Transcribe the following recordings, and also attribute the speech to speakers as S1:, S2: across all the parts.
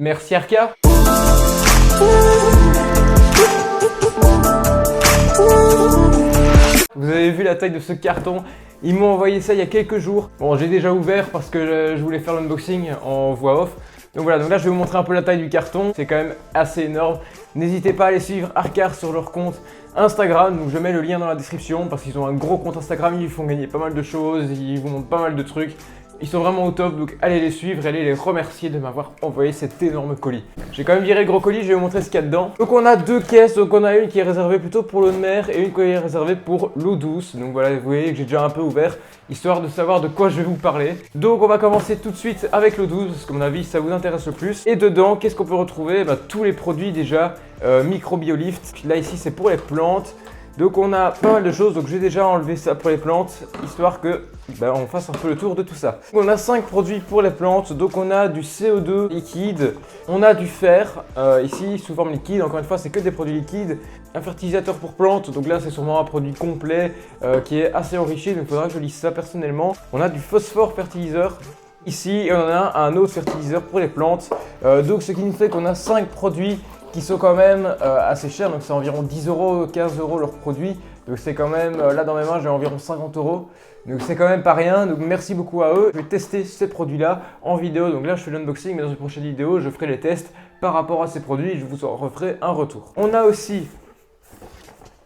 S1: Merci Arca. Vous avez vu la taille de ce carton, ils m'ont envoyé ça il y a quelques jours. Bon, j'ai déjà ouvert parce que je voulais faire l'unboxing en voix off. Donc voilà, donc là je vais vous montrer un peu la taille du carton, c'est quand même assez énorme. N'hésitez pas à aller suivre Arcar sur leur compte Instagram, donc je mets le lien dans la description parce qu'ils ont un gros compte Instagram, ils font gagner pas mal de choses, ils vous montrent pas mal de trucs. Ils sont vraiment au top, donc allez les suivre et allez les remercier de m'avoir envoyé cet énorme colis. J'ai quand même viré le gros colis, je vais vous montrer ce qu'il y a dedans. Donc on a deux caisses, donc on a une qui est réservée plutôt pour l'eau de mer et une qui est réservée pour l'eau douce. Donc voilà, vous voyez que j'ai déjà un peu ouvert, histoire de savoir de quoi je vais vous parler. Donc on va commencer tout de suite avec l'eau douce, parce qu'à mon avis ça vous intéresse le plus. Et dedans, qu'est-ce qu'on peut retrouver? Tous les produits déjà, micro-biolift. Là ici c'est pour les plantes. Donc on a pas mal de choses, donc j'ai déjà enlevé ça pour les plantes, histoire que on fasse un peu le tour de tout ça. On a 5 produits pour les plantes, donc on a du CO2 liquide, on a du fer, ici sous forme liquide, encore une fois c'est que des produits liquides. Un fertilisateur pour plantes, donc là c'est sûrement un produit complet qui est assez enrichi, donc il faudra que je lise ça personnellement. On a du phosphore fertiliseur. Ici on a un autre fertiliseur pour les plantes, donc ce qui nous fait qu'on a 5 produits qui sont quand même assez chers, donc c'est environ 10 €, 15 € leurs produits, donc c'est quand même, là dans mes mains j'ai environ 50 €, donc c'est quand même pas rien, donc merci beaucoup à eux. Je vais tester ces produits là en vidéo, donc là je fais l'unboxing, mais dans une prochaine vidéo je ferai les tests par rapport à ces produits et je vous en referai un retour. On a aussi,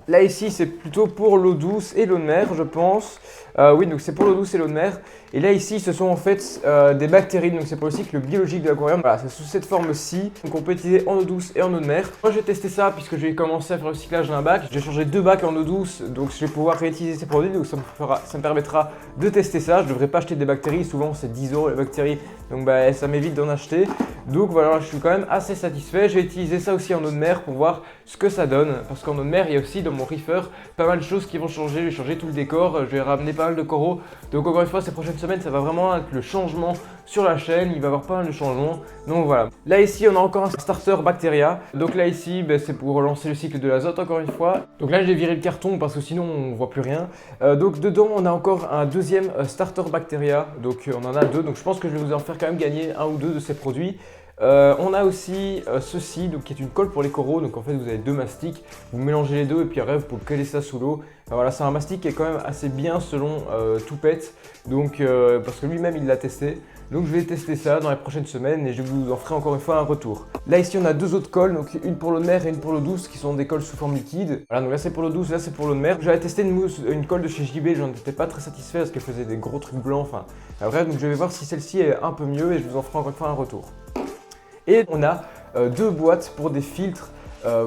S1: là ici c'est plutôt pour l'eau douce et l'eau de mer je pense, oui donc c'est pour l'eau douce et l'eau de mer. Et là ici ce sont en fait des bactéries, donc c'est pour le cycle biologique de l'aquarium. Voilà, c'est sous cette forme-ci, donc on peut utiliser en eau douce et en eau de mer. Moi je vais tester ça puisque j'ai commencé à faire le recyclage d'un bac. J'ai changé 2 bacs en eau douce, donc je vais pouvoir réutiliser ces produits, donc ça me permettra de tester ça. Je ne devrais pas acheter des bactéries, souvent c'est 10 € les bactéries, donc ça m'évite d'en acheter. Donc voilà, je suis quand même assez satisfait. Je vais utiliser ça aussi en eau de mer pour voir ce que ça donne, parce qu'en eau de mer il y a aussi dans mon reefer pas mal de choses qui vont changer. Je vais changer tout le décor, je vais ramener pas mal de coraux, donc encore une fois ces prochaines semaines ça va vraiment être le changement sur la chaîne, il va y avoir pas mal de changements, donc voilà. Là ici on a encore un starter bactéria, donc là ici c'est pour relancer le cycle de l'azote encore une fois. Donc là j'ai viré le carton parce que sinon on voit plus rien. Donc dedans on a encore un deuxième starter bactéria, donc on en a 2, donc je pense que je vais vous en faire quand même gagner 1 ou 2 de ces produits. On a aussi ceci, donc qui est une colle pour les coraux, donc en fait vous avez 2 mastiques, vous mélangez les deux et puis après vous pouvez coller ça sous l'eau. Voilà, c'est un mastic qui est quand même assez bien selon Toupette, donc parce que lui-même il l'a testé. Donc je vais tester ça dans les prochaines semaines et je vous en ferai encore une fois un retour. Là ici on a 2 autres colles, donc une pour l'eau de mer et une pour l'eau douce qui sont des colles sous forme liquide. Voilà, donc là c'est pour l'eau douce, là c'est pour l'eau de mer. J'avais testé une colle de chez JB, j'en étais pas très satisfait parce qu'elle faisait des gros trucs blancs, enfin bref, donc je vais voir si celle-ci est un peu mieux et je vous en ferai encore une fois un retour. Et on a 2 boîtes pour des filtres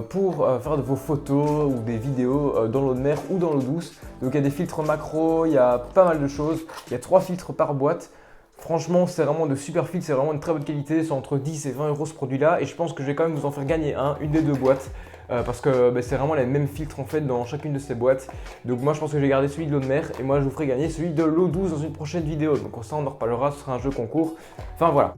S1: pour faire de vos photos ou des vidéos dans l'eau de mer ou dans l'eau douce. Donc il y a des filtres macro, il y a pas mal de choses, il y a 3 filtres par boîte. Franchement c'est vraiment de super filtres, c'est vraiment de très bonne qualité, c'est entre 10 et 20 € ce produit là et je pense que je vais quand même vous en faire gagner une des 2 boîtes. Parce que c'est vraiment les mêmes filtres en fait dans chacune de ces boîtes. Donc moi je pense que je vais garder celui de l'eau de mer et moi je vous ferai gagner celui de l'eau douce dans une prochaine vidéo. Donc ça on en reparlera, ce sera un jeu concours. Enfin voilà.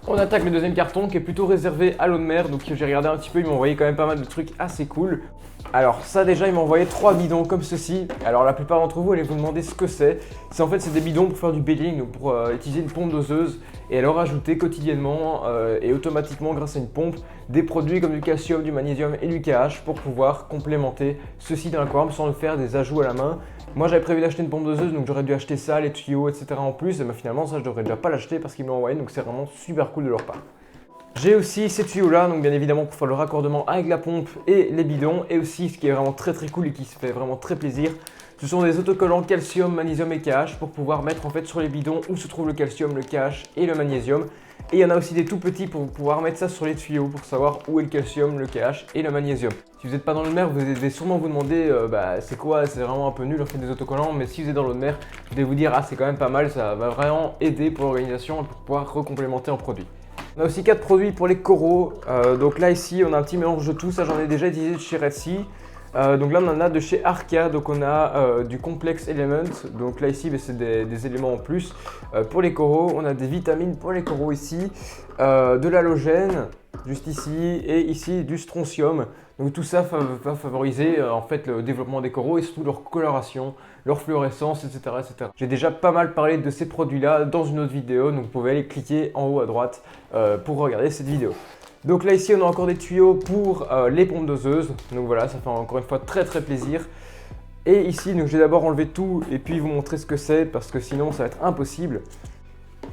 S1: On attaque le deuxième carton qui est plutôt réservé à l'eau de mer, donc j'ai regardé un petit peu, ils m'ont envoyé quand même pas mal de trucs assez cool. Alors ça déjà ils m'ont envoyé 3 bidons comme ceci. Alors la plupart d'entre vous allez vous demander ce que c'est. En fait c'est des bidons pour faire du baling, donc pour utiliser une pompe doseuse et alors ajouter quotidiennement et automatiquement grâce à une pompe des produits comme du calcium, du magnésium et du KH pour pouvoir complémenter ceci dans l'aquarium sans le faire des ajouts à la main. Moi j'avais prévu d'acheter une pompe doseuse donc j'aurais dû acheter ça, les tuyaux etc. en plus et finalement ça je devrais déjà pas l'acheter parce qu'ils me l'ont envoyé donc c'est vraiment super cool de leur part. J'ai aussi ces tuyaux là, donc bien évidemment pour faire le raccordement avec la pompe et les bidons et aussi ce qui est vraiment très cool et qui se fait vraiment très plaisir, ce sont des autocollants calcium, magnésium et KH pour pouvoir mettre en fait sur les bidons où se trouve le calcium, le KH et le magnésium. Et il y en a aussi des tout petits pour pouvoir mettre ça sur les tuyaux pour savoir où est le calcium, le KH et le magnésium. Si vous n'êtes pas dans l'eau de mer, vous allez sûrement vous demander c'est quoi, c'est vraiment un peu nul en fait des autocollants, mais si vous êtes dans l'eau de mer, je vais vous dire c'est quand même pas mal, ça va vraiment aider pour l'organisation et pour pouvoir recomplémenter en produit. On a aussi 4 produits pour les coraux, donc là ici on a un petit mélange de tout, ça j'en ai déjà utilisé de chez Red Sea. Donc là on en a de chez Arca, donc on a du Complex Element, donc là ici c'est des éléments en plus. Pour les coraux, on a des vitamines pour les coraux ici, de l'halogène juste ici et ici du strontium. Donc tout ça va favoriser en fait le développement des coraux et surtout leur coloration, leur fluorescence, etc. etc. J'ai déjà pas mal parlé de ces produits là dans une autre vidéo, donc vous pouvez aller cliquer en haut à droite pour regarder cette vidéo. Donc là ici on a encore des tuyaux pour les pompes doseuses, donc voilà, ça fait encore une fois très plaisir. Et ici donc je vais d'abord enlever tout et puis vous montrer ce que c'est parce que sinon ça va être impossible.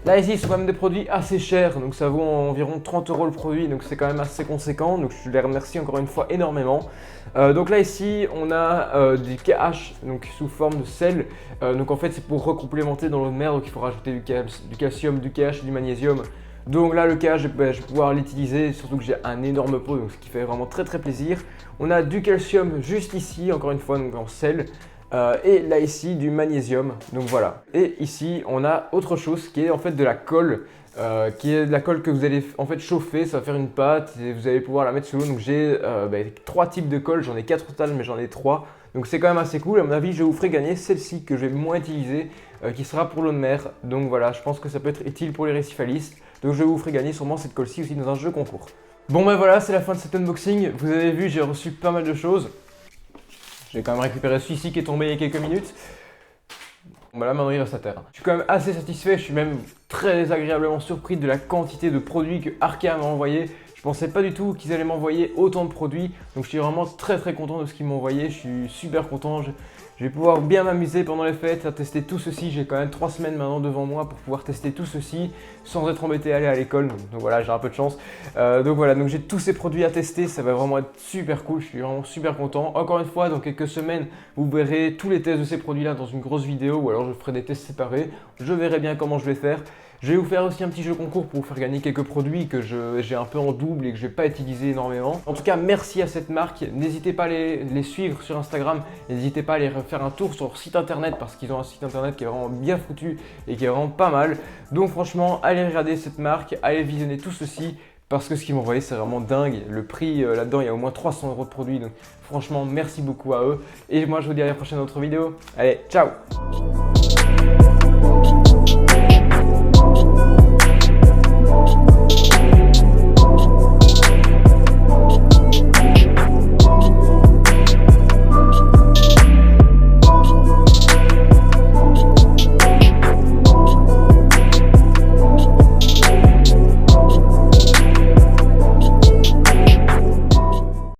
S1: Là ici ce sont quand même des produits assez chers, donc ça vaut environ 30 € le produit, donc c'est quand même assez conséquent, donc je les remercie encore une fois énormément. Donc là ici on a du KH donc sous forme de sel, donc en fait c'est pour recomplémenter dans l'eau de mer, donc il faut rajouter du calcium, du KH et du magnésium. Donc là le KH je vais pouvoir l'utiliser, surtout que j'ai un énorme pot, donc ce qui fait vraiment très plaisir. On a du calcium juste ici, encore une fois donc en sel. Et là ici du magnésium, donc voilà. Et ici on a autre chose qui est en fait de la colle, qui est de la colle que vous allez en fait chauffer, ça va faire une pâte et vous allez pouvoir la mettre sous l'eau. Donc j'ai 3 types de colle, j'en ai 4 au total mais j'en ai 3. Donc c'est quand même assez cool, à mon avis je vous ferai gagner celle-ci que je vais moins utiliser, qui sera pour l'eau de mer. Donc voilà, je pense que ça peut être utile pour les récifalistes. Donc je vous ferai gagner sûrement cette colle-ci aussi dans un jeu concours. Bon ben voilà, c'est la fin de cet unboxing. Vous avez vu, j'ai reçu pas mal de choses. J'ai quand même récupéré celui-ci qui est tombé il y a quelques minutes. Bon, là maintenant il reste à terre. Je suis quand même assez satisfait, je suis même très agréablement surpris de la quantité de produits que Arca m'a envoyé. Je pensais pas du tout qu'ils allaient m'envoyer autant de produits, donc je suis vraiment très content de ce qu'ils m'ont envoyé. Je suis super content. Je vais pouvoir bien m'amuser pendant les fêtes à tester tout ceci. J'ai quand même 3 semaines maintenant devant moi pour pouvoir tester tout ceci sans être embêté à aller à l'école. Donc voilà, j'ai un peu de chance. Donc voilà, donc j'ai tous ces produits à tester. Ça va vraiment être super cool. Je suis vraiment super content. Encore une fois, dans quelques semaines, vous verrez tous les tests de ces produits-là dans une grosse vidéo ou alors je ferai des tests séparés. Je verrai bien comment je vais faire. Je vais vous faire aussi un petit jeu concours pour vous faire gagner quelques produits que j'ai un peu en double et que je vais pas utiliser énormément. En tout cas, merci à cette marque. N'hésitez pas à les suivre sur Instagram. N'hésitez pas à aller faire un tour sur leur site internet parce qu'ils ont un site internet qui est vraiment bien foutu et qui est vraiment pas mal. Donc franchement, allez regarder cette marque, allez visionner tout ceci parce que ce qu'ils m'ont envoyé c'est vraiment dingue. Le prix là-dedans, il y a au moins 300 € de produits. Donc franchement, merci beaucoup à eux. Et moi, je vous dis à la prochaine autre vidéo. Allez, ciao!